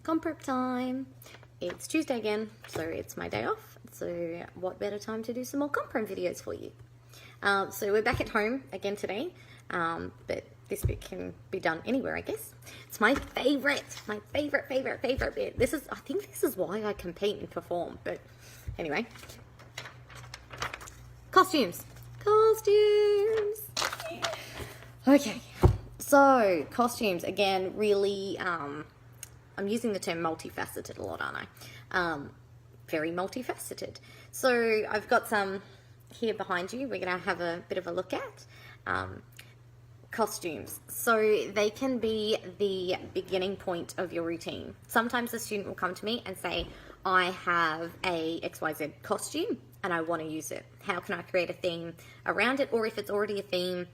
Com prep time. It's Tuesday again, so it's my day off. So what better time to do some more com prep videos for you? So we're back at home again today, but this bit can be done anywhere, I guess. It's my favorite bit. I think this is why I compete and perform, but anyway. Costumes. Okay, so costumes, again, really, I'm using the term multifaceted a lot, aren't I? Very multifaceted. So I've got some here behind you we're going to have a bit of a look at. Costumes. So they can be the beginning point of your routine. Sometimes a student will come to me and say, I have a XYZ costume and I want to use it. How can I create a theme around it? Or if it's already a theme,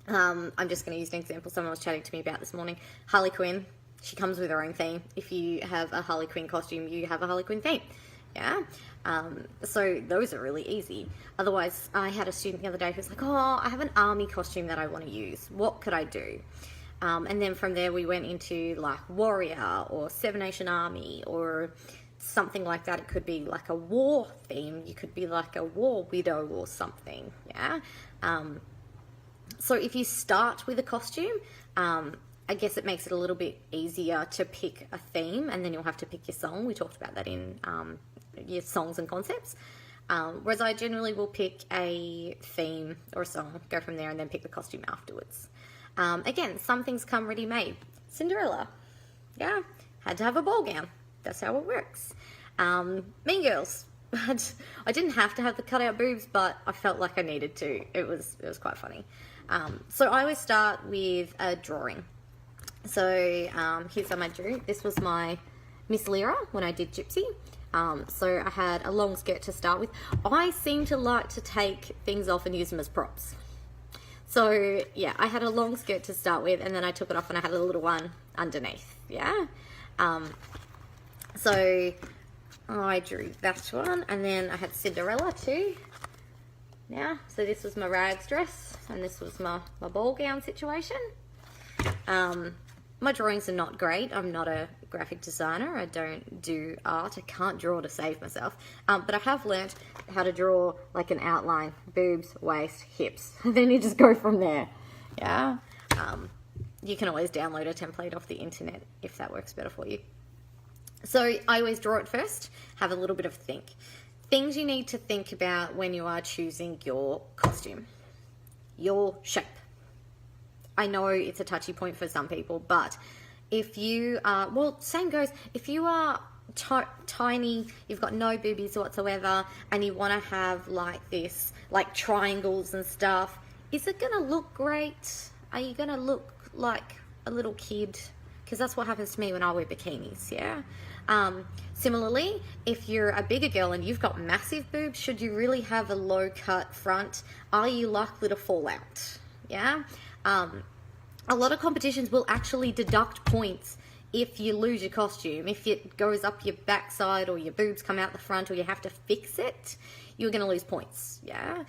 I'm just going to use an example someone was chatting to me about this morning. Harley Quinn, she comes with her own theme. If you have a Harley Quinn costume, you have a Harley Quinn theme. Yeah. So those are really easy. Otherwise, I had a student the other day who was like, oh, I have an army costume that I want to use. What could I do? And then from there, we went into like warrior or Seven Nation Army or something like that. It could be like a war theme. You could be like a war widow or something. Yeah. So if you start with a costume, I guess it makes it a little bit easier to pick a theme, and then you'll have to pick your song. We talked about that in your songs and concepts. Whereas I generally will pick a theme or a song, go from there, and then pick the costume afterwards. Again, some things come ready-made. Cinderella, yeah, had to have a ball gown. That's how it works. Mean Girls. I didn't have to have the cutout boobs, but I felt like I needed to. It was quite funny. So I always start with a drawing. So here's some I drew. This was my Miss Lyra when I did Gypsy. So I had a long skirt to start with. I seem to like to take things off and use them as props. So yeah, I had a long skirt to start with, and then I took it off and I had a little one underneath. Yeah. So I drew that one, and then I had Cinderella too. Yeah, so this was my rags dress, and this was my ball gown situation. My drawings are not great. I'm not a graphic designer. I don't do art. I can't draw to save myself. But I have learnt how to draw like an outline, boobs, waist, hips. Then you just go from there. Yeah. You can always download a template off the internet if that works better for you. So I always draw it first, have a little bit of think. Things you need to think about when you are choosing your costume. Your shape. I know it's a touchy point for some people, but if you are, well, same goes, if you are tiny, you've got no boobies whatsoever, and you want to have like this, like triangles and stuff, is it going to look great? Are you going to look like a little kid? Because that's what happens to me when I wear bikinis, yeah? Similarly, if you're a bigger girl and you've got massive boobs, should you really have a low cut front? Are you likely to fall out? Yeah? A lot of competitions will actually deduct points if you lose your costume. If it goes up your backside or your boobs come out the front or you have to fix it, you're going to lose points, yeah?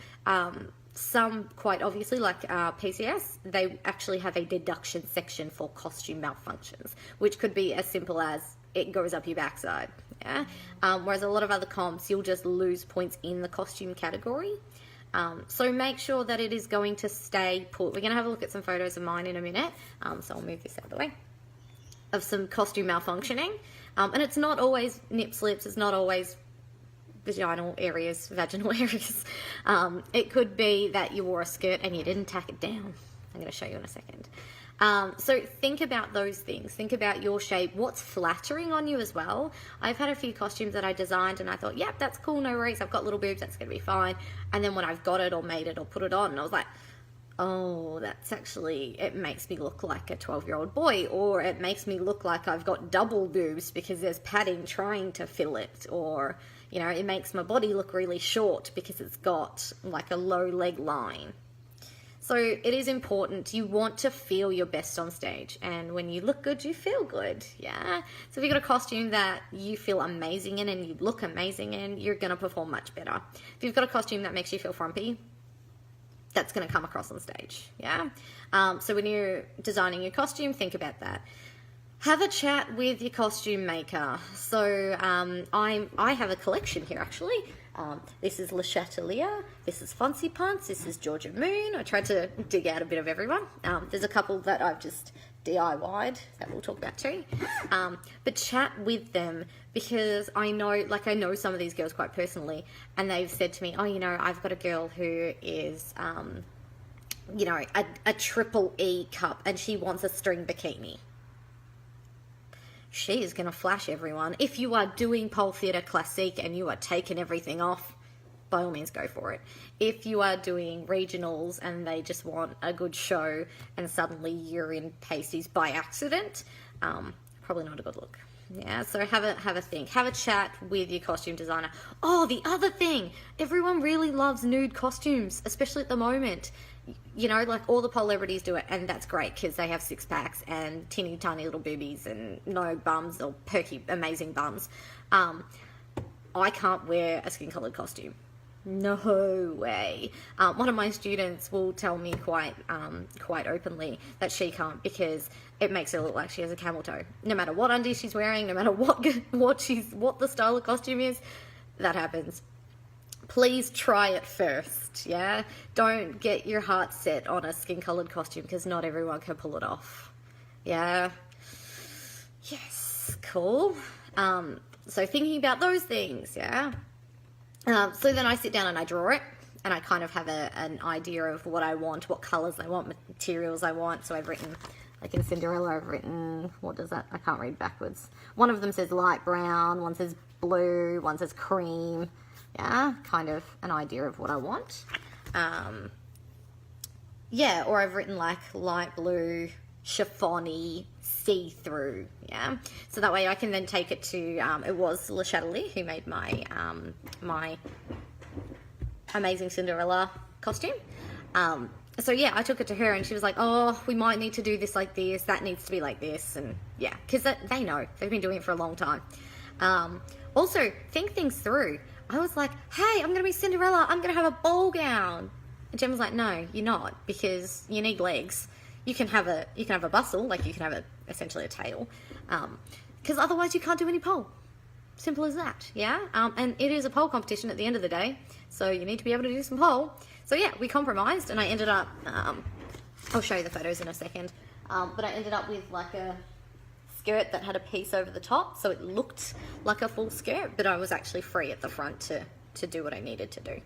Some, quite obviously, like PCS, they actually have a deduction section for costume malfunctions, which could be as simple as it goes up your backside, yeah? Whereas a lot of other comps, you'll just lose points in the costume category. So make sure that it is going to stay put. We're going to have a look at some photos of mine in a minute, so I'll move this out of the way, of some costume malfunctioning. And it's not always nip slips, it's not always vaginal areas. It could be that you wore a skirt and you didn't tack it down. I'm going to show you in a second. So think about those things. Think about your shape. What's flattering on you as well. I've had a few costumes that I designed and I thought, yep, that's cool, no worries. I've got little boobs, that's going to be fine. And then when I've got it or made it or put it on, I was like, oh, that's actually, it makes me look like a 12-year-old boy, or it makes me look like I've got double boobs because there's padding trying to fill it, or, you know, it makes my body look really short because it's got like a low leg line. So it is important. You want to feel your best on stage, and when you look good, you feel good, yeah? So if you've got a costume that you feel amazing in and you look amazing in, you're going to perform much better. If you've got a costume that makes you feel frumpy, that's going to come across on stage, yeah? So when you're designing your costume, think about that. Have a chat with your costume maker. So I have a collection here actually. This is Chatelier, this is FuntzyPuntz, this is Georgia Moon. I tried to dig out a bit of everyone. There's a couple that I've just DIY'd that we'll talk about too. But chat with them, because I know some of these girls quite personally, and they've said to me, oh, I've got a girl who is, a triple E cup and she wants a string bikini. She is going to flash everyone. If you are doing pole theatre classique and you are taking everything off, by all means go for it. If you are doing regionals and they just want a good show and suddenly you're in pasties by accident, probably not a good look. Yeah, so have a think. Have a chat with your costume designer. Oh, the other thing, everyone really loves nude costumes, especially at the moment. All the celebrities do it, and that's great because they have six packs and teeny tiny little boobies and no bums or perky, amazing bums. I can't wear a skin colored costume. No way. One of my students will tell me quite openly that she can't because it makes her look like she has a camel toe. No matter what undies she's wearing, no matter what the style of costume is, that happens. Please try it first, yeah? Don't get your heart set on a skin-coloured costume because not everyone can pull it off, yeah? Yes, cool. So thinking about those things, yeah? So then I sit down and I draw it, and I kind of have an idea of what I want, what colours I want, materials I want. So I've written, like in Cinderella, I've written, what does that, I can't read backwards. One of them says light brown, one says blue, one says cream. Yeah, kind of an idea of what I want. Yeah, or I've written like light blue, chiffon-y, see-through, yeah? So that way I can then take it to, it was Chatelier who made my, my amazing Cinderella costume. So yeah, I took it to her and she was like, oh, we might need to do this like this, that needs to be like this, and yeah, because they know, they've been doing it for a long time. Also, think things through. I was like, hey, I'm going to be Cinderella. I'm going to have a ball gown. And Jen was like, no, you're not, because you need legs. You can have a bustle, like you can have essentially a tail, because otherwise you can't do any pole. Simple as that, yeah? And it is a pole competition at the end of the day, so you need to be able to do some pole. So yeah, we compromised, and I ended up, I'll show you the photos in a second, but I ended up with like a skirt that had a piece over the top, so it looked like a full skirt, but I was actually free at the front to do what I needed to do.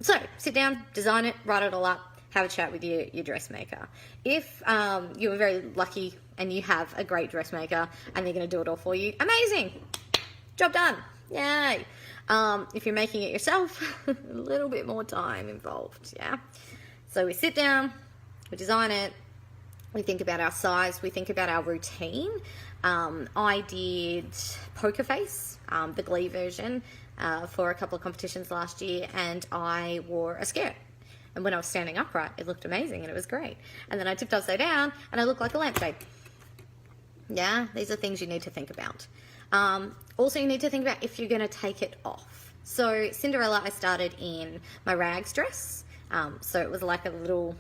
So sit down, design it, write it all up, have a chat with your dressmaker. If you were very lucky and you have a great dressmaker and they're going to do it all for you, amazing, job done, yay. If you're making it yourself, a little bit more time involved, yeah. So we sit down, we design it, we think about our size, we think about our routine. I did Poker Face, the Glee version, for a couple of competitions last year, and I wore a skirt. And when I was standing upright, it looked amazing and it was great. And then I tipped upside down and I looked like a lampshade. Yeah, these are things you need to think about. Also, you need to think about if you're going to take it off. So Cinderella, I started in my rags dress. So it was like a little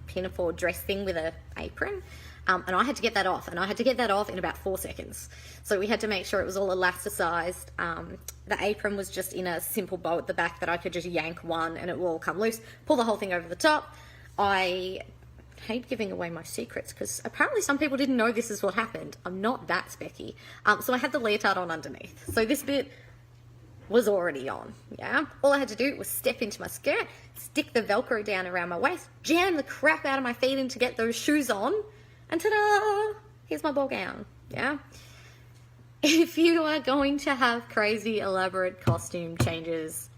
pinafore dress thing with an apron, and I had to get that off, and I had to get that off in about 4 seconds. So we had to make sure it was all elasticized. The apron was just in a simple bow at the back that I could just yank one and it will all come loose, pull the whole thing over the top. I hate giving away my secrets because apparently some people didn't know this is what happened. I'm not that specky. So I had the leotard on underneath, so this bit was already on, yeah? All I had to do was step into my skirt, stick the Velcro down around my waist, jam the crap out of my feet in to get those shoes on, and ta-da! Here's my ball gown, yeah? If you are going to have crazy, elaborate costume changes,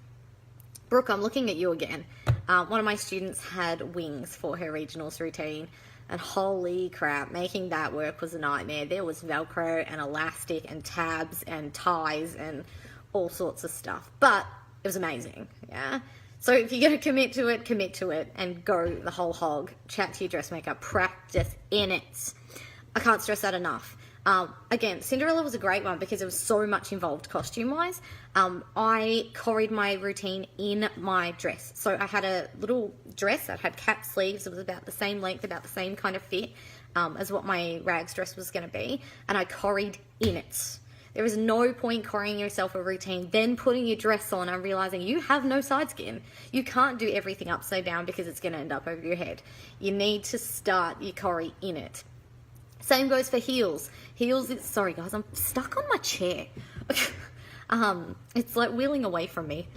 Brooke, I'm looking at you again. One of my students had wings for her regionals routine, and holy crap, making that work was a nightmare. There was Velcro and elastic and tabs and ties and all sorts of stuff, but it was amazing, yeah? So if you're going to commit to it and go the whole hog. Chat to your dressmaker, practice in it. I can't stress that enough. Again, Cinderella was a great one because there was so much involved costume-wise. I choreographed my routine in my dress. So I had a little dress that had cap sleeves. It was about the same length, about the same kind of fit. as what my rags dress was going to be, and I corried in it. There is no point corrying yourself a routine, then putting your dress on and realizing you have no side skin. You can't do everything upside down because it's going to end up over your head. You need to start your corrie in it. Same goes for heels. Sorry guys, I'm stuck on my chair. It's like wheeling away from me.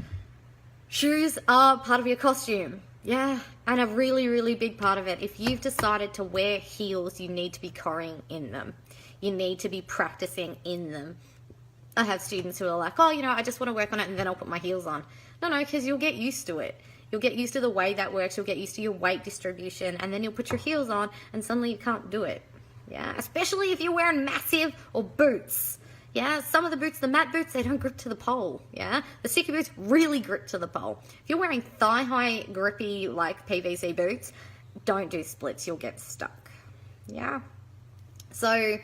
Shoes are part of your costume. Yeah, and a really, really big part of it. If you've decided to wear heels, you need to be corrying in them. You need to be practicing in them. I have students who are like, oh, I just want to work on it and then I'll put my heels on. No, because you'll get used to it. You'll get used to the way that works. You'll get used to your weight distribution, and then you'll put your heels on and suddenly you can't do it. Yeah, especially if you're wearing massive or boots. Yeah, some of the boots, the matte boots, they don't grip to the pole. Yeah, the sticky boots really grip to the pole. If you're wearing thigh-high, grippy, like PVC boots, don't do splits. You'll get stuck. Yeah. So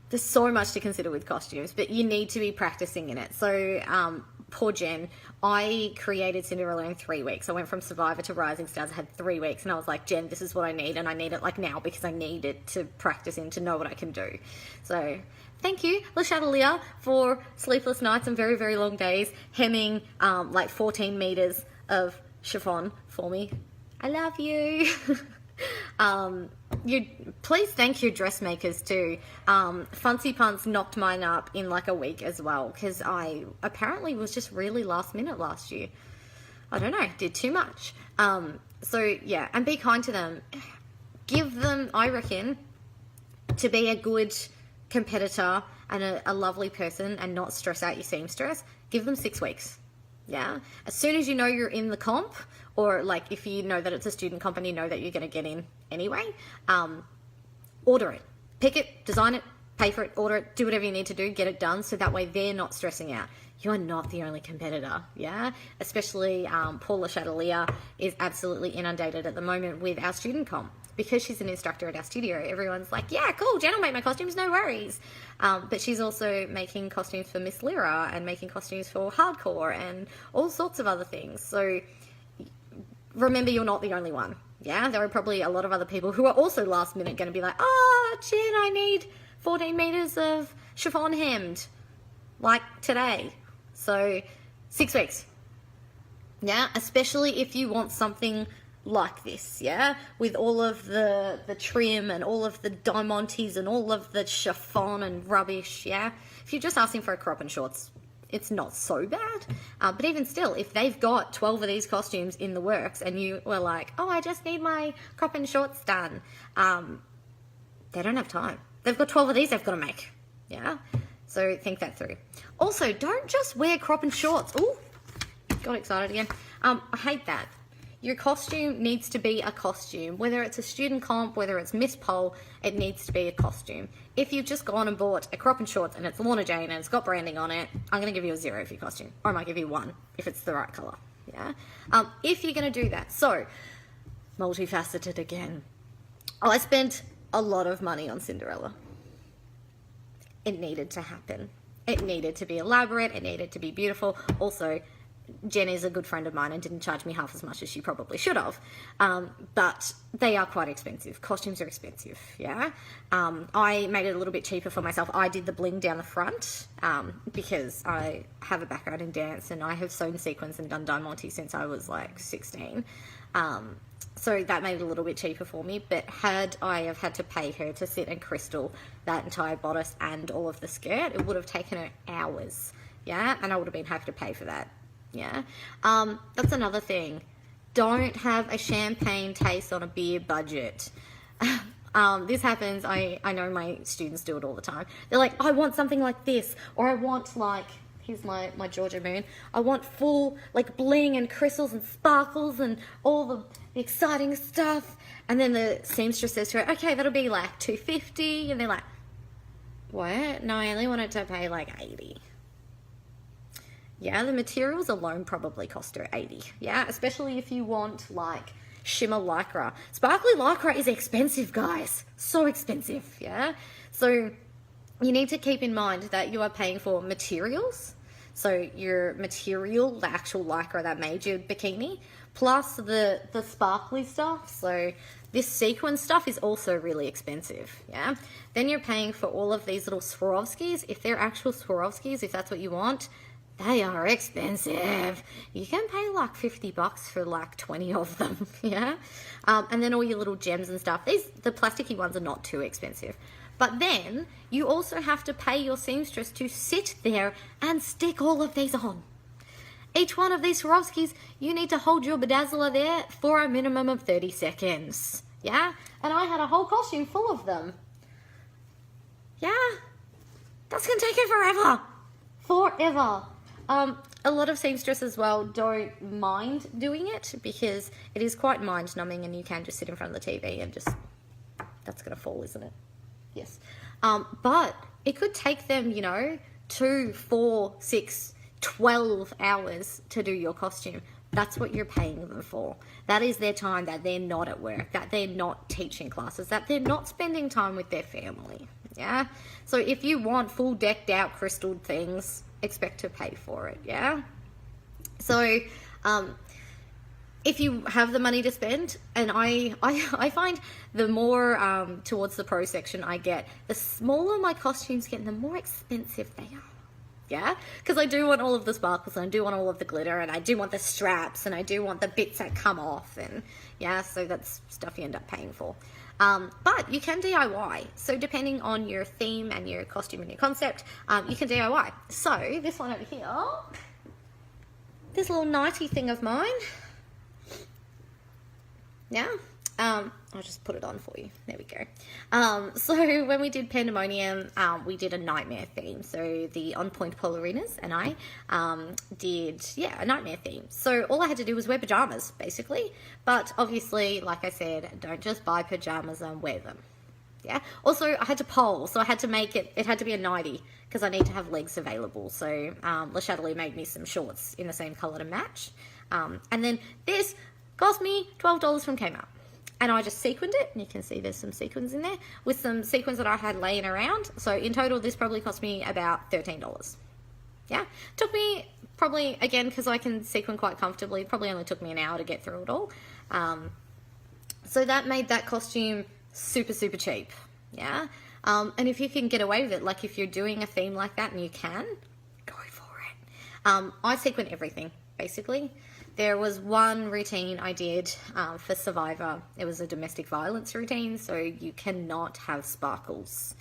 there's so much to consider with costumes, but you need to be practicing in it. So poor Jen, I created Cinderella in 3 weeks. I went from Survivor to Rising Stars. I had 3 weeks, and I was like, Jen, this is what I need, and I need it like now because I need it to practice in to know what I can do. So thank you, Le Chatelier, for sleepless nights and very, very long days, hemming like 14 meters of chiffon for me. I love you. Please thank your dressmakers too. FuntzyPuntz knocked mine up in like a week as well, because I apparently was just really last minute last year. I don't know, did too much. So yeah, and be kind to them. Give them, I reckon, to be a good competitor and a lovely person and not stress out your seamstress, give them 6 weeks. Yeah, as soon as you know you're in the comp, or like if you know that it's a student comp and you know that you're going to get in anyway, order it, pick it, design it, pay for it, order it, do whatever you need to do, get it done, so that way they're not stressing out. You are not the only competitor, yeah? Especially Paul Le Chatelier is absolutely inundated at the moment with our student comp. Because she's an instructor at our studio, everyone's like, yeah, cool, Jen will make my costumes, no worries. But she's also making costumes for Miss Lyra and making costumes for Hardcore and all sorts of other things. So remember, you're not the only one. Yeah, there are probably a lot of other people who are also last minute going to be like, oh, Jen, I need 14 meters of chiffon hemmed, like today. So 6 weeks. Yeah, especially if you want something like this, yeah, with all of the trim and all of the diamantes and all of the chiffon and rubbish, yeah. If you're just asking for a crop and shorts, it's not so bad. But even still, if they've got 12 of these costumes in the works and you were like, oh, I just need my crop and shorts done, they don't have time. They've got 12 of these they've got to make, yeah. So think that through. Also, don't just wear crop and shorts. Ooh, got excited again. I hate that. Your costume needs to be a costume. Whether it's a student comp, whether it's Miss Pole, it needs to be a costume. If you've just gone and bought a crop and shorts and it's Lorna Jane and it's got branding on it, I'm going to give you a 0 for your costume. Or I might give you 1 if it's the right colour. Yeah. If you're going to do that. So, multifaceted again. I spent a lot of money on Cinderella. It needed to happen. It needed to be elaborate. It needed to be beautiful. Also, Jen is a good friend of mine and didn't charge me half as much as she probably should have. But they are quite expensive. Costumes are expensive, yeah? I made it a little bit cheaper for myself. I did the bling down the front because I have a background in dance and I have sewn sequins and done diamante since I was like 16. So that made it a little bit cheaper for me. But had I have had to pay her to sit and crystal that entire bodice and all of the skirt, it would have taken her hours, yeah? And I would have been happy to pay for that. Yeah, that's another thing. Don't have a champagne taste on a beer budget. This happens, I know my students do it all the time. They're like, I want something like this, or I want like, here's my Georgia moon, I want full like bling and crystals and sparkles and all the exciting stuff. And then the seamstress says to her, okay, that'll be like $250, and they're like, what? No, I only wanted to pay like $80. Yeah, the materials alone probably cost her $80. Yeah, especially if you want like shimmer lycra. Sparkly lycra is expensive, guys. So expensive, yeah? So you need to keep in mind that you are paying for materials. So your material, the actual lycra that made your bikini, plus the sparkly stuff. So this sequin stuff is also really expensive, yeah? Then you're paying for all of these little Swarovskis. If they're actual Swarovskis, if that's what you want, they are expensive. You can pay like $50 for like 20 of them, yeah? And then all your little gems and stuff. The plasticky ones are not too expensive. But then you also have to pay your seamstress to sit there and stick all of these on. Each one of these Swarovskis, you need to hold your bedazzler there for a minimum of 30 seconds. Yeah? And I had a whole costume full of them. Yeah? That's going to take you forever. Forever. A lot of seamstresses as well don't mind doing it because it is quite mind-numbing and you can just sit in front of the TV and just... That's going to fall, isn't it? Yes. But it could take them, 2, 4, 6, 12 hours to do your costume. That's what you're paying them for. That is their time that they're not at work, that they're not teaching classes, that they're not spending time with their family. Yeah? So if you want full decked out crystal things, expect to pay for it. Yeah? So, if you have the money to spend, and I find the more towards the pro section I get, the smaller my costumes get and the more expensive they are. Yeah, because I do want all of the sparkles and I do want all of the glitter and I do want the straps and I do want the bits that come off, and yeah, so that's stuff you end up paying for. But you can DIY. So depending on your theme and your costume and your concept, you can DIY. So this one over here, this little nighty thing of mine. Yeah, I'll just put it on for you. There we go. So when we did Pandemonium, we did a nightmare theme. So the On Point Polarinas and I did, a nightmare theme. So all I had to do was wear pajamas, basically. But obviously, like I said, don't just buy pajamas and wear them. Yeah. Also, I had to poll, so I had to make it had to be a nightie because I need to have legs available. So Le Chatelier made me some shorts in the same colour to match. And then this cost me $12 from Kmart. And I just sequined it, and you can see there's some sequins in there, with some sequins that I had laying around. So in total, this probably cost me about $13. Yeah, took me probably, again, because I can sequin quite comfortably, probably only took me an hour to get through it all. So that made that costume super, super cheap. Yeah, and if you can get away with it, like if you're doing a theme like that and you can, go for it. I sequin everything, basically. There was one routine I did for Survivor. It was a domestic violence routine, so you cannot have sparkles.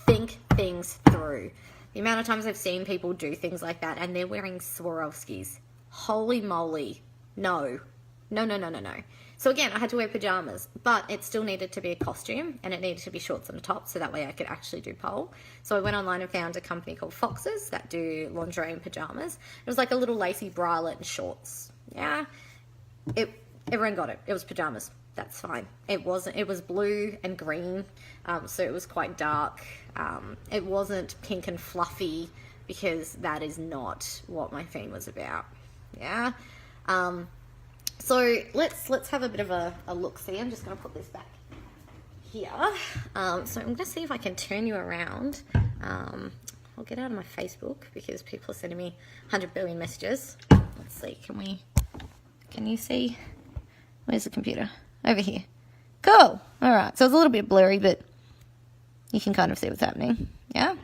Think things through. The amount of times I've seen people do things like that and they're wearing Swarovskis. Holy moly. No. No, no, no, no, no. So again, I had to wear pajamas, but it still needed to be a costume and it needed to be shorts on the top so that way I could actually do pole. So I went online and found a company called Foxes that do lingerie and pajamas. It was like a little lacy bralette and shorts. Yeah, everyone got it. It was pajamas. That's fine. It was blue and green, so it was quite dark. It wasn't pink and fluffy because that is not what my theme was about. Yeah. So let's have a bit of a look. See, I'm just going to put this back here. So I'm going to see if I can turn you around. I'll get out of my Facebook because people are sending me 100 billion messages. Let's see. Can you see? Where's the computer? Over here. Cool. All right. So it's a little bit blurry, but you can kind of see what's happening. Yeah.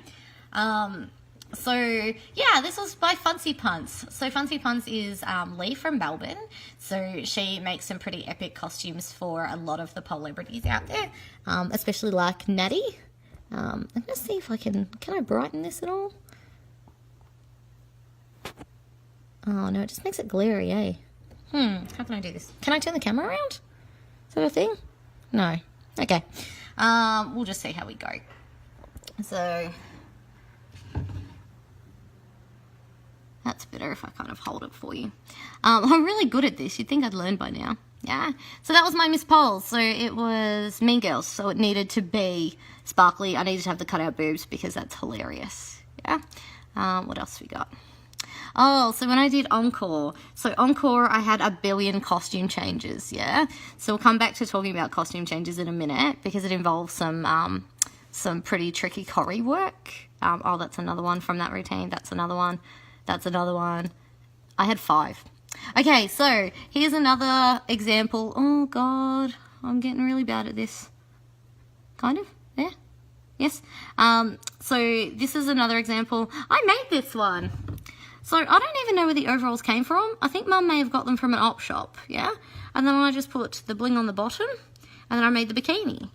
So yeah, this was by FuntzyPuntz. So FuntzyPuntz is Lee from Melbourne. So she makes some pretty epic costumes for a lot of the celebrities out there, especially like Natty. I'm gonna see if I can I brighten this at all? Oh no, it just makes it glary, eh? How can I do this? Can I turn the camera around? Is that a thing? No. Okay. We'll just see how we go. So that's better if I kind of hold it for you. I'm really good at this. You'd think I'd learned by now. Yeah. So that was my Miss Pole. So it was Mean Girls. So it needed to be sparkly. I needed to have the cutout boobs because that's hilarious. Yeah. What else we got? Oh, so when I did Encore, I had a billion costume changes, yeah? So we'll come back to talking about costume changes in a minute because it involves some pretty tricky choreo work. Oh, that's another one from that routine. That's another one. That's another one. I had 5. Okay, so here's another example. Oh God, I'm getting really bad at this. Kind of, yeah, yes. So this is another example. I made this one. So I don't even know where the overalls came from. I think Mum may have got them from an op shop, yeah? And then I just put the bling on the bottom, and then I made the bikini.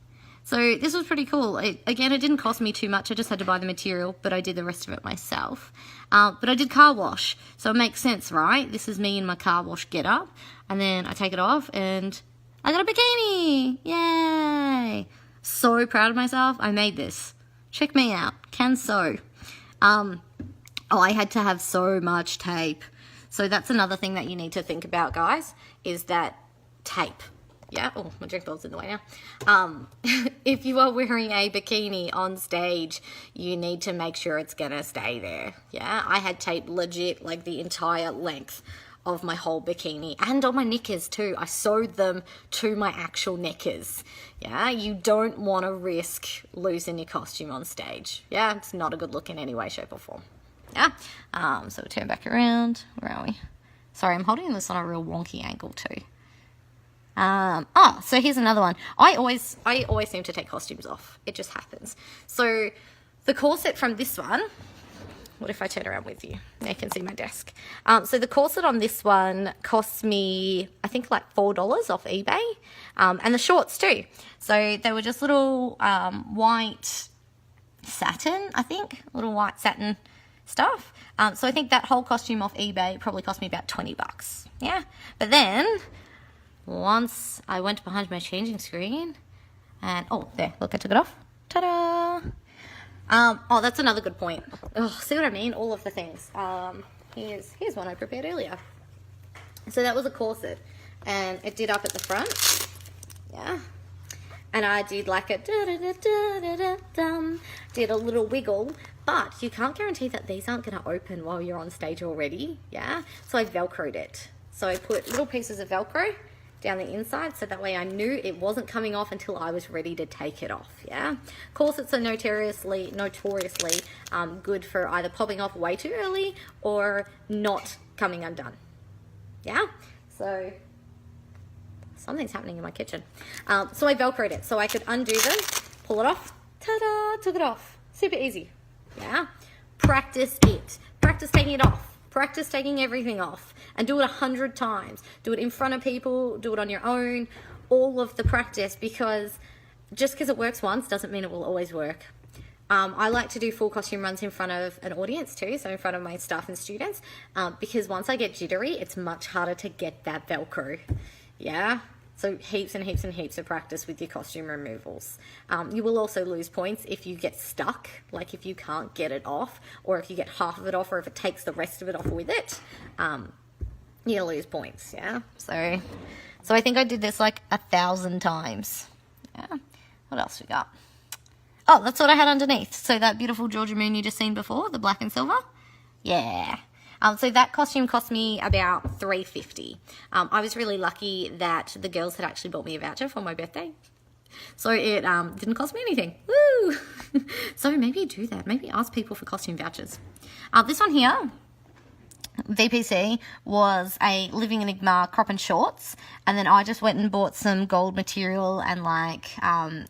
So this was pretty cool. Again, it didn't cost me too much. I just had to buy the material, but I did the rest of it myself. But I did car wash, so it makes sense, right? This is me in my car wash get up, and then I take it off, and I got a bikini. Yay! So proud of myself. I made this. Check me out. Can sew. Oh, I had to have so much tape. So that's another thing that you need to think about, guys, is that tape. Yeah, oh, my drink bowl's in the way now. If you are wearing a bikini on stage, you need to make sure it's gonna stay there. Yeah, I had tape legit like the entire length of my whole bikini and on my knickers too. I sewed them to my actual knickers. Yeah, you don't want to risk losing your costume on stage. Yeah, it's not a good look in any way, shape or form. Yeah, so we'll turn back around. Where are we? Sorry, I'm holding this on a real wonky angle too. So here's another one. I always seem to take costumes off. It just happens. So the corset from this one, what if I turn around with you? Now you can see my desk. So the corset on this one cost me, I think like $4 off eBay. And the shorts too. So they were just little white satin, I think, little white satin stuff. So I think that whole costume off eBay probably cost me about $20. Yeah. But then once I went behind my changing screen and, oh, there, look, I took it off. Ta-da! Oh, that's another good point. Oh, see what I mean? All of the things. Here's one I prepared earlier. So that was a corset, and it did up at the front. Yeah. And I did like a da-da-da-da-da-da-dum, did a little wiggle, but you can't guarantee that these aren't going to open while you're on stage already. Yeah. So I Velcroed it. So I put little pieces of Velcro down the inside, so that way I knew it wasn't coming off until I was ready to take it off. Yeah, corsets are notoriously good for either popping off way too early or not coming undone. Yeah, so something's happening in my kitchen. So I Velcroed it so I could undo them, pull it off, ta-da, took it off. Super easy. Yeah, practice it. Practice taking it off. Practice taking everything off and do it 100 times. Do it in front of people, do it on your own, all of the practice, because just because it works once doesn't mean it will always work. I like to do full costume runs in front of an audience too, so in front of my staff and students, because once I get jittery, it's much harder to get that Velcro. Yeah. So heaps and heaps and heaps of practice with your costume removals. You will also lose points if you get stuck, like if you can't get it off, or if you get half of it off, or if it takes the rest of it off with it, you lose points, yeah? So I think I did this like 1,000 times. Yeah. What else we got? Oh, that's what I had underneath. So that beautiful Georgia moon you just seen before, the black and silver. Yeah. So that costume cost me about $3.50. I was really lucky that the girls had actually bought me a voucher for my birthday. So it didn't cost me anything. Woo! So maybe do that. Maybe ask people for costume vouchers. This one here, VPC, was a Living Enigma crop and shorts, and then I just went and bought some gold material and like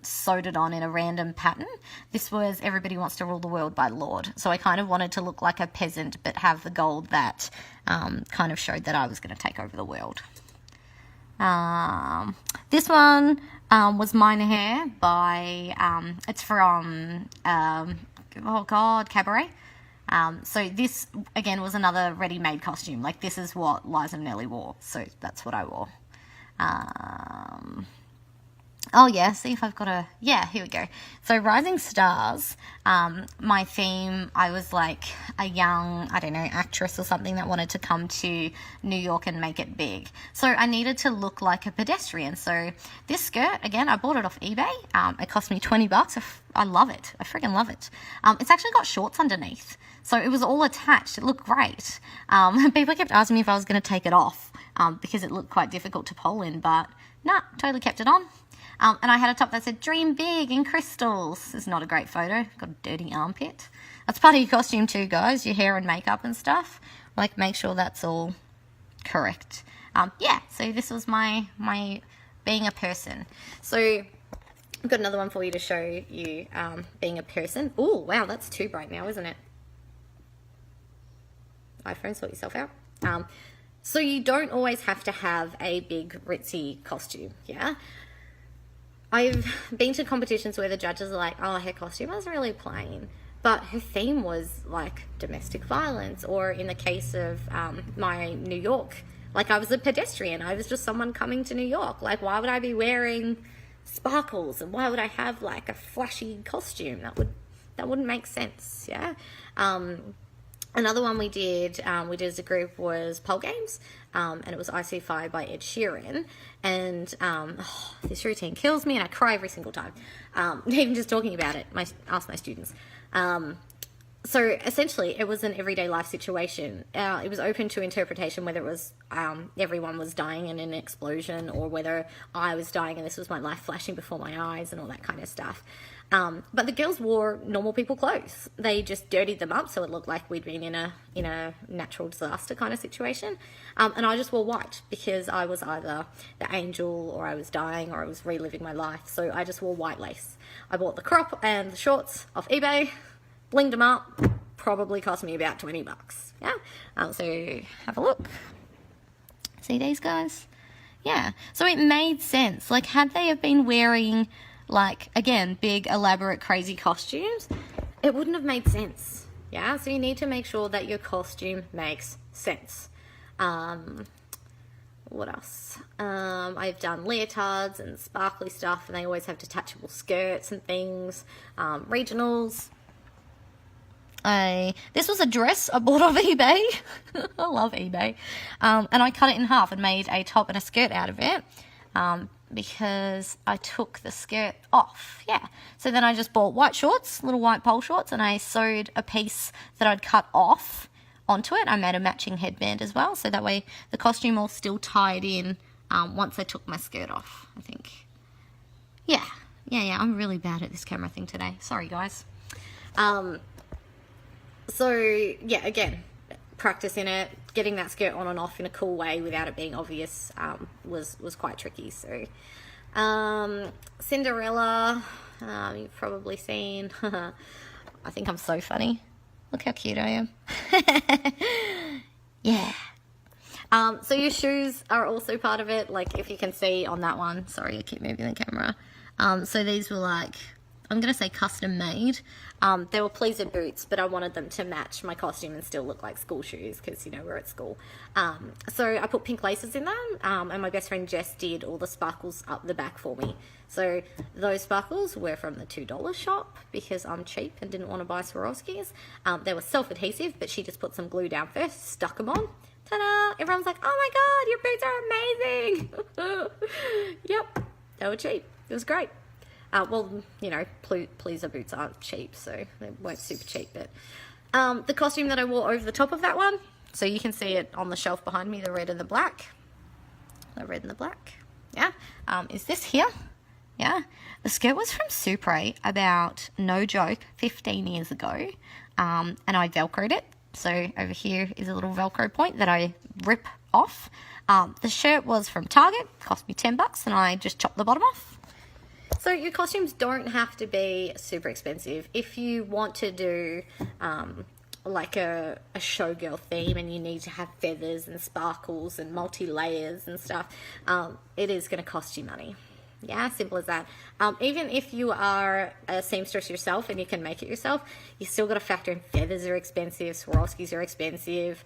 sewed it on in a random pattern. This was Everybody Wants to Rule the World by Lorde, so I kind of wanted to look like a peasant but have the gold that kind of showed that I was going to take over the world. This one was Mine Hair by, it's from, oh God, Cabaret. So this, again, was another ready-made costume. Like, this is what Liza Minnelli wore, so that's what I wore. Oh, yeah, see if I've got a... Yeah, here we go. So, Rising Stars, my theme, I was like a young, I don't know, actress or something that wanted to come to New York and make it big. So, I needed to look like a pedestrian. So, this skirt, again, I bought it off eBay. It cost me $20. I love it. I freaking love it. It's actually got shorts underneath. So, it was all attached. It looked great. People kept asking me if I was going to take it off because it looked quite difficult to pole in, but nah, totally kept it on. And I had a top that said, dream big in crystals. This is not a great photo. Got a dirty armpit. That's part of your costume too, guys, your hair and makeup and stuff. Like, make sure that's all correct. Yeah, so this was my being a person. So I've got another one for you to show you being a person. Oh, wow, that's too bright now, isn't it? iPhone, sort yourself out. So you don't always have to have a big ritzy costume, yeah? I've been to competitions where the judges are like, oh, her costume was really plain, but her theme was like domestic violence, or in the case of my New York, like I was a pedestrian. I was just someone coming to New York. Like, why would I be wearing sparkles, and why would I have like a flashy costume? That wouldn't make sense, yeah? Another one we did as a group was pole games, and it was Icy Fire by Ed Sheeran, and this routine kills me and I cry every single time, even just talking about it. Ask my students. So essentially it was an everyday life situation. It was open to interpretation whether it was everyone was dying in an explosion, or whether I was dying and this was my life flashing before my eyes and all that kind of stuff. But the girls wore normal people clothes. They just dirtied them up so it looked like we'd been in a natural disaster kind of situation. And I just wore white because I was either the angel, or I was dying, or I was reliving my life. So I just wore white lace. I bought the crop and the shorts off eBay, blinged them up, probably cost me about $20. Yeah. So have a look. See these guys? Yeah. So it made sense. Like, had they have been wearing, like, again, big, elaborate, crazy costumes, it wouldn't have made sense. Yeah. So you need to make sure that your costume makes sense. What else? I've done leotards and sparkly stuff, and they always have detachable skirts and things. Regionals. This was a dress I bought off eBay. I love eBay. And I cut it in half and made a top and a skirt out of it, because I took the skirt off. Yeah. So then I just bought white shorts, little white pole shorts, and I sewed a piece that I'd cut off onto it. I made a matching headband as well, so that way the costume all still tied in once I took my skirt off, I think. Yeah. I'm really bad at this camera thing today. Sorry, guys. So, yeah, again, practicing it, getting that skirt on and off in a cool way without it being obvious was quite tricky. So, Cinderella, you've probably seen. I think I'm so funny. Look how cute I am. Yeah. So your shoes are also part of it. Like, if you can see on that one. Sorry, I keep moving the camera. So these were like, I'm going to say custom made. They were pleated boots, but I wanted them to match my costume and still look like school shoes because, you know, we're at school. So I put pink laces in them, and my best friend Jess did all the sparkles up the back for me. So those sparkles were from the $2 shop because I'm cheap and didn't want to buy Swarovskis. They were self-adhesive, but she just put some glue down first, stuck them on. Ta-da! Everyone's like, oh my God, your boots are amazing. Yep, they were cheap. It was great. Well, you know, pleaser boots aren't cheap, so they weren't super cheap. But the costume that I wore over the top of that one, so you can see it on the shelf behind me, the red and the black. The red and the black, yeah, is this here. Yeah, the skirt was from Supre about, no joke, 15 years ago, and I Velcroed it. So over here is a little Velcro point that I rip off. The shirt was from Target, cost me $10, and I just chopped the bottom off. So your costumes don't have to be super expensive. If you want to do like a showgirl theme and you need to have feathers and sparkles and multi-layers and stuff, it is going to cost you money. Yeah, simple as that. Even if you are a seamstress yourself and you can make it yourself, you still got to factor in feathers are expensive, Swarovskis are expensive,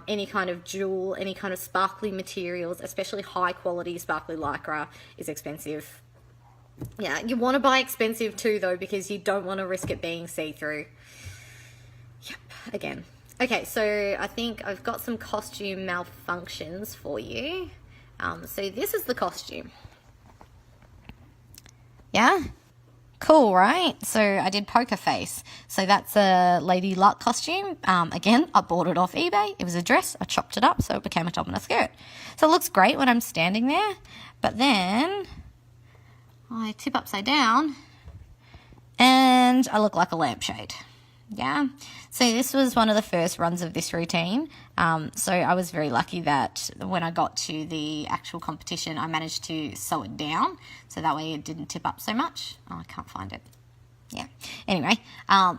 any kind of jewel, any kind of sparkly materials, especially high quality sparkly lycra is expensive. Yeah, you want to buy expensive too though, because you don't want to risk it being see-through. Yep, again. Okay, so I think I've got some costume malfunctions for you. So this is the costume. Yeah, cool, right? So I did poker face. So that's a Lady Luck costume. Again, I bought it off eBay. It was a dress. I chopped it up so it became a top and a skirt. So it looks great when I'm standing there. But then I tip upside down and I look like a lampshade. Yeah, so this was one of the first runs of this routine. So I was very lucky that when I got to the actual competition, I managed to sew it down so that way it didn't tip up so much. Oh, I can't find it. Yeah, anyway,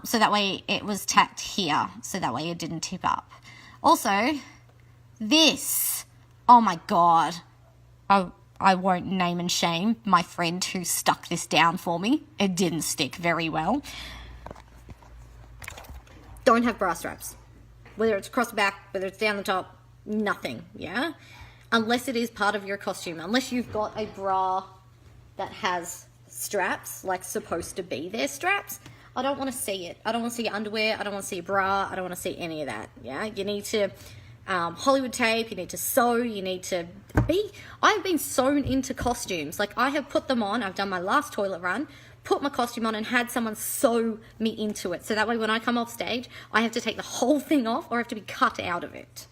so that way it was tacked here, so that way it didn't tip up. Also, this, oh my God, I won't name and shame my friend who stuck this down for me. It didn't stick very well. Don't have bra straps. Whether it's across the back, whether it's down the top, nothing, yeah? Unless it is part of your costume. Unless you've got a bra that has straps, like supposed to be their straps, I don't want to see it. I don't want to see your underwear. I don't want to see your bra. I don't want to see any of that, yeah? You need to Hollywood tape, you need to sew, you need to be... I've been sewn into costumes. Like, I have put them on. I've done my last toilet run, put my costume on and had someone sew me into it. So that way when I come off stage, I have to take the whole thing off or I have to be cut out of it.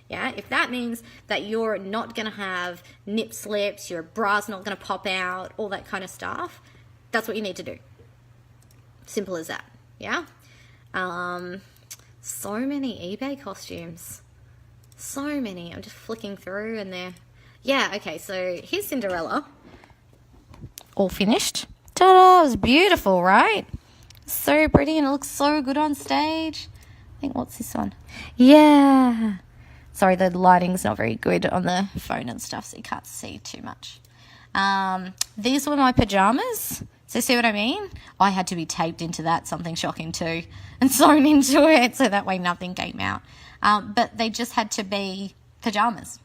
Yeah, if that means that you're not going to have nip slips, your bra's not going to pop out, all that kind of stuff, that's what you need to do. Simple as that, yeah? So many eBay costumes. So many. I'm just flicking through and they're... Yeah, okay, so here's Cinderella. All finished. Ta-da! It was beautiful, right? So pretty and it looks so good on stage. I think, what's this one? Yeah. Sorry, the lighting's not very good on the phone and stuff, so you can't see too much. These were my pajamas. So see what I mean? I had to be taped into that, something shocking too, and sewn into it so that way nothing came out. But they just had to be pajamas.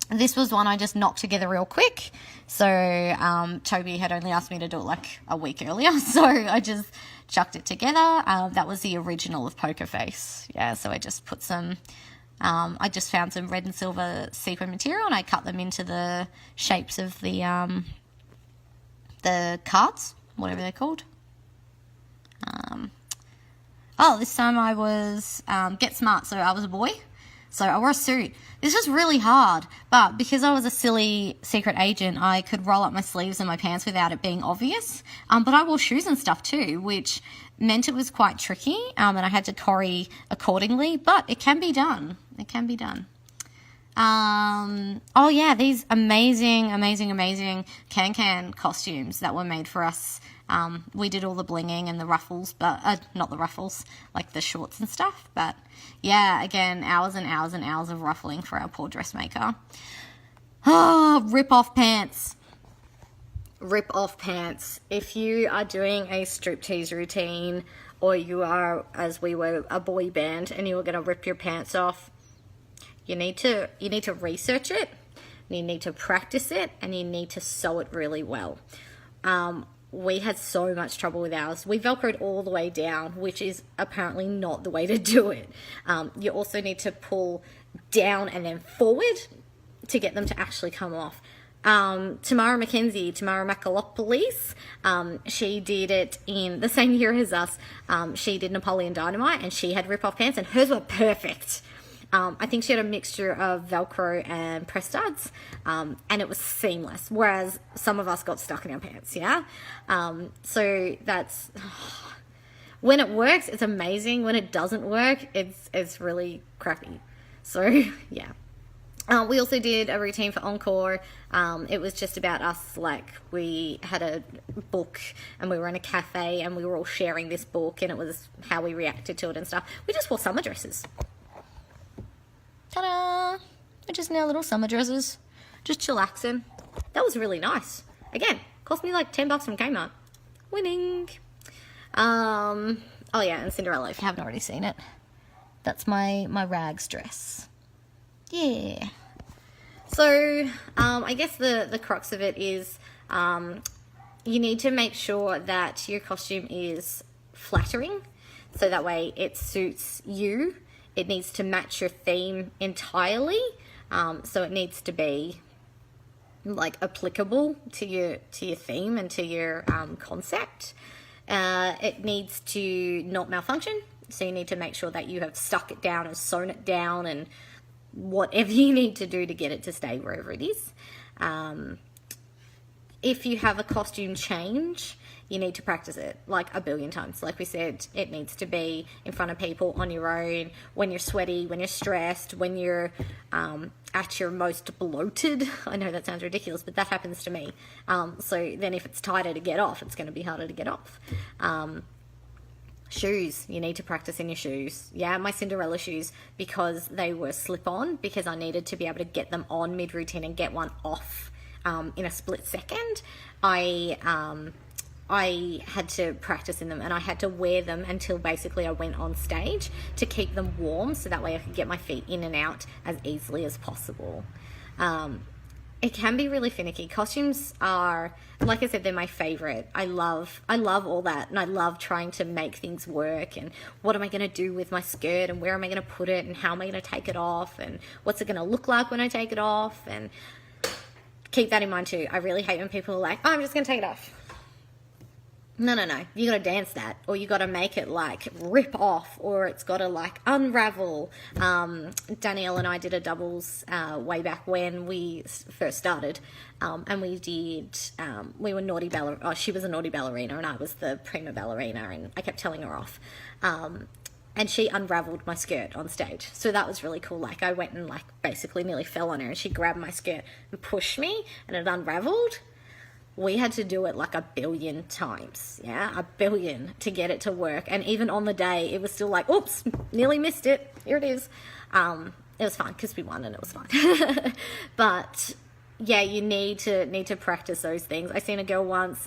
This was one I just knocked together real quick. So Toby had only asked me to do it like a week earlier, so I just chucked it together. That was the original of Poker Face. Yeah, so I just put some... I just found some red and silver sequin material and I cut them into the shapes of the cards, whatever they're called. This time I was Get Smart, so I was a boy. So I wore a suit. This was really hard, but because I was a silly secret agent, I could roll up my sleeves and my pants without it being obvious. But I wore shoes and stuff too, which meant it was quite tricky, and I had to choreo accordingly, but it can be done. It can be done. Oh yeah, these amazing can costumes that were made for us. We did all the blinging and the ruffles, but not the ruffles, like the shorts and stuff. But yeah, again, hours and hours and hours of ruffling for our poor dressmaker. Oh, rip off pants. Rip off pants. If you are doing a striptease routine, or you are, as we were, a boy band, and you were going to rip your pants off, you need to research it, you need to practice it, and you need to sew it really well. We had so much trouble with ours. We Velcroed all the way down, which is apparently not the way to do it. You also need to pull down and then forward to get them to actually come off. Tamara McAlopolis, she did it in the same year as us. She did Napoleon Dynamite and she had rip-off pants and hers were perfect. I think she had a mixture of Velcro and press studs, and it was seamless, whereas some of us got stuck in our pants, yeah? So that's... When it works, it's amazing. When it doesn't work, it's really crappy. So, yeah. We also did a routine for Encore. It was just about us, like, we had a book and we were in a cafe and we were all sharing this book and it was how we reacted to it and stuff. We just wore summer dresses. Ta-da! We're just in our little summer dresses. Just chillaxing. That was really nice. Again, cost me like $10 from Kmart. Winning! Oh yeah, and Cinderella, if you haven't already seen it. That's my rags dress. Yeah. So, I guess the crux of it is you need to make sure that your costume is flattering, so that way it suits you. It needs to match your theme entirely, so it needs to be like applicable to your theme and to your concept. It needs to not malfunction, so you need to make sure that you have stuck it down and sewn it down and whatever you need to do to get it to stay wherever it is. if you have a costume change, you need to practice it like a billion times. Like we said, it needs to be in front of people, on your own, when you're sweaty, when you're stressed, when you're at your most bloated. I know that sounds ridiculous, but that happens to me. So then if it's tighter to get off, it's going to be harder to get off. Shoes, you need to practice in your shoes. Yeah, my Cinderella shoes, because they were slip-on, because I needed to be able to get them on mid-routine and get one off in a split second. I had to practice in them, and I had to wear them until basically I went on stage to keep them warm, so that way I could get my feet in and out as easily as possible. It can be really finicky. Costumes are, like I said, they're my favorite. I love all that, and I love trying to make things work, and what am I going to do with my skirt, and where am I going to put it, and how am I going to take it off, and what's it going to look like when I take it off. And keep that in mind too. I really hate when people are like, oh, I'm just going to take it off. No. You got to dance that, or you got to make it like rip off, or it's got to like unravel. Danielle and I did a doubles way back when we first started, and we did. We were naughty ballerina. Oh, she was a naughty ballerina, and I was the prima ballerina, and I kept telling her off. And she unraveled my skirt on stage, so that was really cool. Like I went and like basically nearly fell on her, and she grabbed my skirt and pushed me, and it unraveled. We had to do it like a billion times, yeah, a billion, to get it to work. And even on the day, it was still like, oops, nearly missed it. Here it is. It was fine because we won and it was fine. But yeah, you need to practice those things. I seen a girl once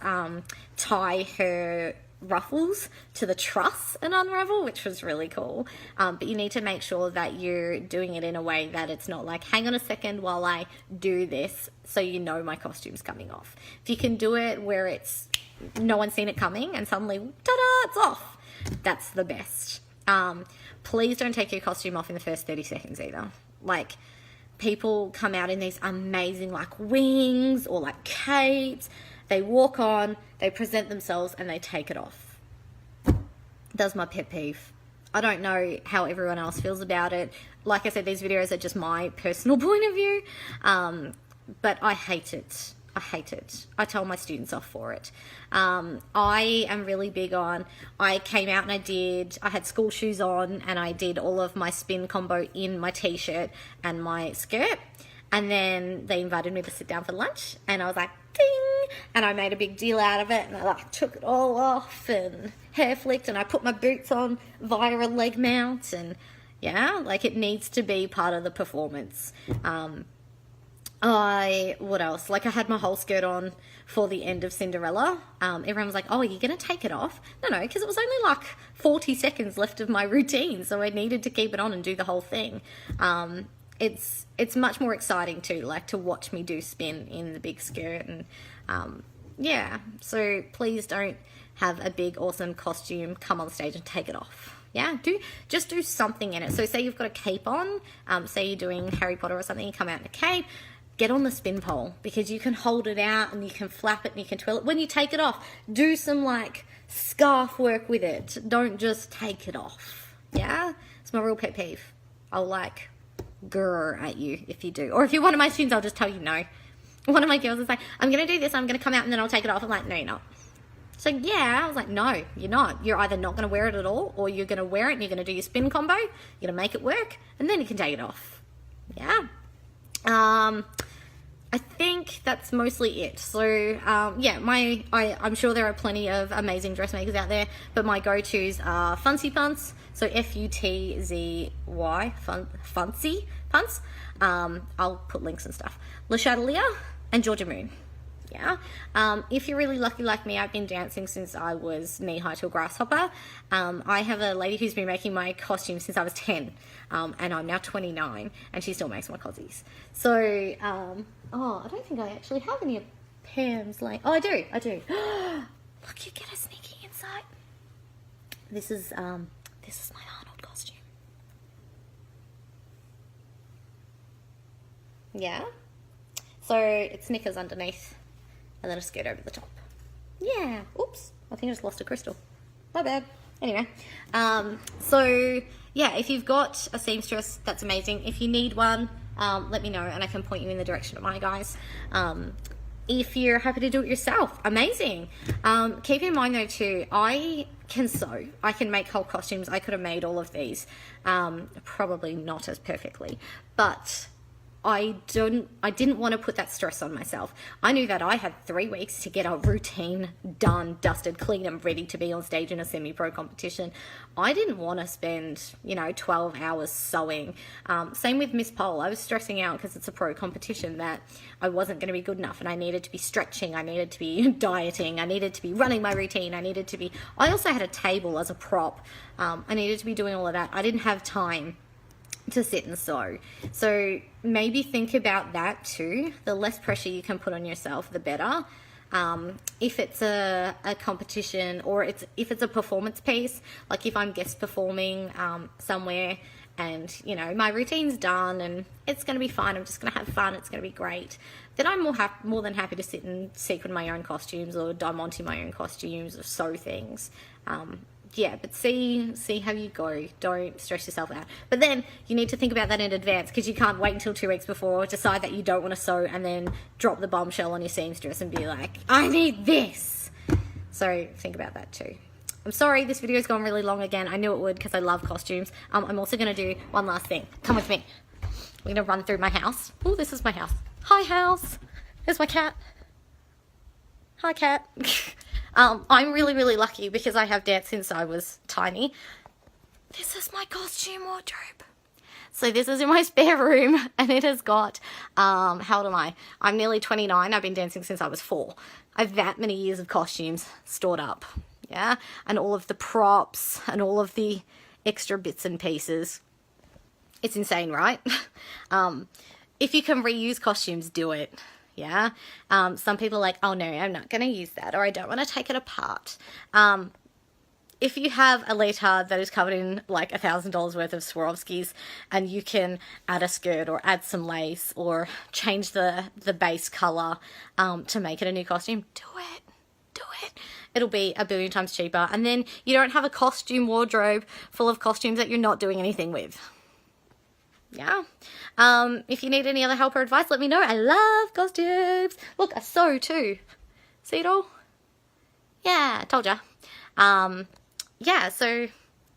tie her ruffles to the truss and unravel, which was really cool. But you need to make sure that you're doing it in a way that it's not like, hang on a second while I do this, so you know my costume's coming off. If you can do it where it's no one's seen it coming and suddenly ta-da, it's off, that's the best. Please don't take your costume off in the first 30 seconds either. Like, people come out in these amazing like wings or like capes. They walk on, they present themselves, and they take it off. That's my pet peeve. I don't know how everyone else feels about it. Like I said, these videos are just my personal point of view. But I hate it. I hate it. I tell my students off for it. I am really big on, I came out and I had school shoes on, and I did all of my spin combo in my t-shirt and my skirt. And then they invited me to sit down for lunch, and I was like, ding! And I made a big deal out of it, and I like took it all off and hair flicked, and I put my boots on via a leg mount, and yeah, like it needs to be part of the performance. What else? Like I had my whole skirt on for the end of Cinderella. Everyone was like, oh, are you going to take it off? No, because it was only like 40 seconds left of my routine, so I needed to keep it on and do the whole thing. It's much more exciting too, like to watch me do spin in the big skirt, and yeah, so please don't have a big awesome costume, come on stage and take it off. Yeah, just do something in it. So say you've got a cape on, say you're doing Harry Potter or something, you come out in a cape, get on the spin pole, because you can hold it out and you can flap it and you can twirl it. When you take it off, do some like scarf work with it. Don't just take it off. Yeah, it's my real pet peeve. I'll like grr at you if you do. Or if you're one of my students, I'll just tell you no. One of my girls is like, I'm going to do this, I'm going to come out and then I'll take it off. I'm like, no, you're not. So yeah, I was like, no, you're not. You're either not going to wear it at all, or you're going to wear it and you're going to do your spin combo, you're going to make it work, and then you can take it off. Yeah. I think that's mostly it. So yeah, I'm sure there are plenty of amazing dressmakers out there, but my go-tos are FuntzyPuntz, so FUTZY, FuntzyPuntz. I'll put links and stuff. Le Chatelier and Georgia Moon. Yeah. If you're really lucky like me, I've been dancing since I was knee-high to a grasshopper. I have a lady who's been making my costumes since I was 10, and I'm now 29, and she still makes my cozies. So, I don't think I actually have any of Pam's, like, oh, I do. Look, you get a sneaky insight. This is my Arnold costume. Yeah. So, it's knickers underneath, and then a skirt over the top. Yeah. Oops. I think I just lost a crystal. My bad. Anyway. So, yeah, if you've got a seamstress, that's amazing. If you need one, let me know and I can point you in the direction of my guys. If you're happy to do it yourself, amazing. Keep in mind though too, I can sew. I can make whole costumes. I could have made all of these, probably not as perfectly, but I didn't want to put that stress on myself. I knew that I had 3 weeks to get a routine done, dusted, clean, and ready to be on stage in a semi-pro competition. I didn't want to spend, 12 hours sewing. Same with Miss Pole. I was stressing out because it's a pro competition that I wasn't going to be good enough, and I needed to be stretching, I needed to be dieting, I needed to be running my routine, I also had a table as a prop. I needed to be doing all of that. I didn't have time to sit and sew. So maybe think about that too. The less pressure you can put on yourself, the better. If it's a competition, or if it's a performance piece, like if I'm guest performing somewhere, and my routine's done and it's going to be fine, I'm just going to have fun, it's going to be great, then I'm more than happy to sit and sequin my own costumes or diamante my own costumes or sew things. Yeah, but see how you go. Don't stress yourself out. But then you need to think about that in advance, because you can't wait until 2 weeks before, decide that you don't want to sew, and then drop the bombshell on your seamstress and be like, I need this. So think about that too. I'm sorry, this video's gone really long again. I knew it would because I love costumes. I'm also going to do one last thing. Come with me. We're going to run through my house. Oh, this is my house. Hi, house. There's my cat. Hi, cat. I'm really, really lucky because I have danced since I was tiny. This is my costume wardrobe. So this is in my spare room, and it has got, how old am I? I'm nearly 29. I've been dancing since I was 4. I have that many years of costumes stored up, yeah? And all of the props and all of the extra bits and pieces. It's insane, right? If you can reuse costumes, do it. Yeah. Some people are like, oh no, I'm not going to use that, or I don't want to take it apart. If you have a leotard that is covered in like $1,000 worth of Swarovskis, and you can add a skirt or add some lace or change the base color to make it a new costume, do it. It'll be a billion times cheaper. And then you don't have a costume wardrobe full of costumes that you're not doing anything with. Yeah. If you need any other help or advice, let me know. I love costumes. Look, I sew too. See it all? Yeah, I told ya. Yeah, so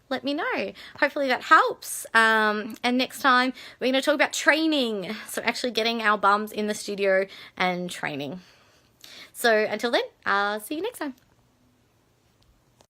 let me know. Hopefully that helps. And next time we're going to talk about training. So actually getting our bums in the studio and training. So until then, I'll see you next time.